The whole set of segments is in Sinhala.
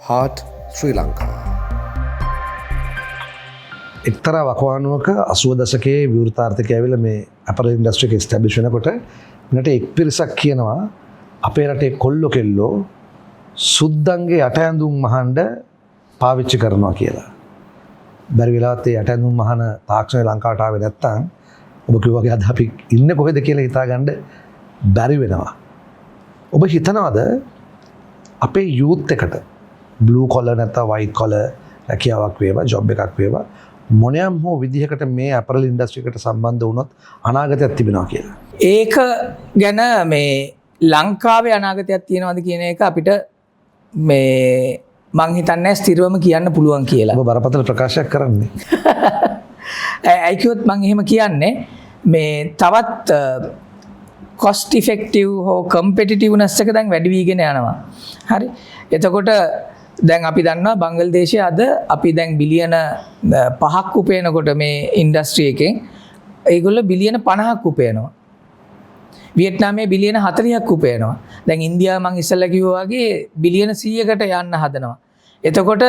Heart ශ්‍රී ලංකා. එක්තරා වකවානුවක 80 දශකයේ විවෘතාර්ථකය ඇවිල්ලා මේ අපරල් ඉන්ඩස්ට්‍රි එක එස්ටැබ්ලිෂ් වෙනකොට මට එක් පිරිසක් කියනවා අපේ රටේ කොල්ලෝ කෙල්ලෝ සුද්දන්ගේ යට ඇඳුම් මහන්න පාවිච්චි කරනවා කියලා. බැරි වෙලාවත් ඒ යට ඇඳුම් මහන තාක්ෂණය ලංකාවට ආවේ නැත්තම් ඔබ කිව්වාගේ අද අපි ඉන්නේ කොහෙද කියලා හිතාගන්න බැරි වෙනවා. ඔබ හිතනවද අපේ යූත් එකට බ්ලූ කොලර් නැත්නම් වයිට් කොලර් රැකියාවක් වේවා ජොබ් එකක් වේවා මොනියම් හෝ විදිහකට මේ අපරල් ඉන්ඩස්ට්‍රි එකට සම්බන්ධ වුණොත් අනාගතයක් තිබෙනවා කියලා. ඒක ගැන මේ ලංකාවේ අනාගතයක් තියෙනවද කියන එක අපිට මේ මං හිතන්නේ ස්ථිරවම කියන්න පුළුවන් කියලා. ඔබ බරපතල ප්‍රකාශයක් කරන්නේ. අයිකියොත් මං එහෙම කියන්නේ මේ තවත් cost effective හෝ competitiveness එක දැන් වැඩි වීගෙන යනවා. හරි. එතකොට දැන් අපි දන්නවා බංග්ලාදේශයේ අද අපි දැන් බිලියන 5ක් උපයනකොට මේ ඉන්ඩස්ට්‍රි එකෙන් ඒගොල්ලෝ බිලියන 50ක් උපයනවා. වියට්නාමයේ බිලියන 40ක් උපයනවා. දැන් ඉන්දියාව මං ඉස්සෙල්ලා කිව්වා වගේ බිලියන 100කට යන්න හදනවා. එතකොට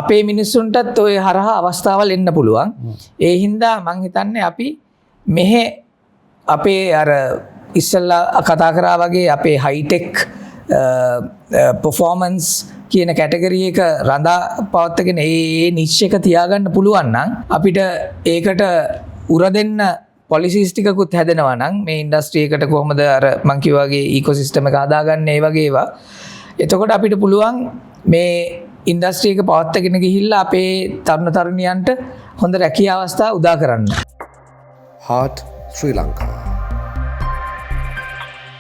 අපේ මිනිස්සුන්ටත් ওই හරහා අවස්ථාවල් එන්න පුළුවන්. ඒ හින්දා මං හිතන්නේ අපි මෙහෙ අපේ අර ඉස්සෙල්ලා කතා කරා වගේ අපේ හයිටෙක් performance කියන කැටගරි එක රඳා පවත්වාගෙන ඒ නිච් එක තියාගන්න පුළුවන් නම් අපිට ඒකට උර දෙන්න policies ටිකකුත් හැදෙනවා නම් මේ ඉන්ඩස්ට්‍රි එකට කොහොමද අර මං කිව්වා වගේ ecosystem එක හදාගන්න ඒ වගේ ඒවා එතකොට අපිට පුළුවන් මේ ඉන්ඩස්ට්‍රි එක පවත්වාගෙන ගිහිල්ලා අපේ තරුණ තරුණියන්ට හොඳ රැකියා අවස්ථා උදා කරන්න. Heart ශ්‍රී ලංකා.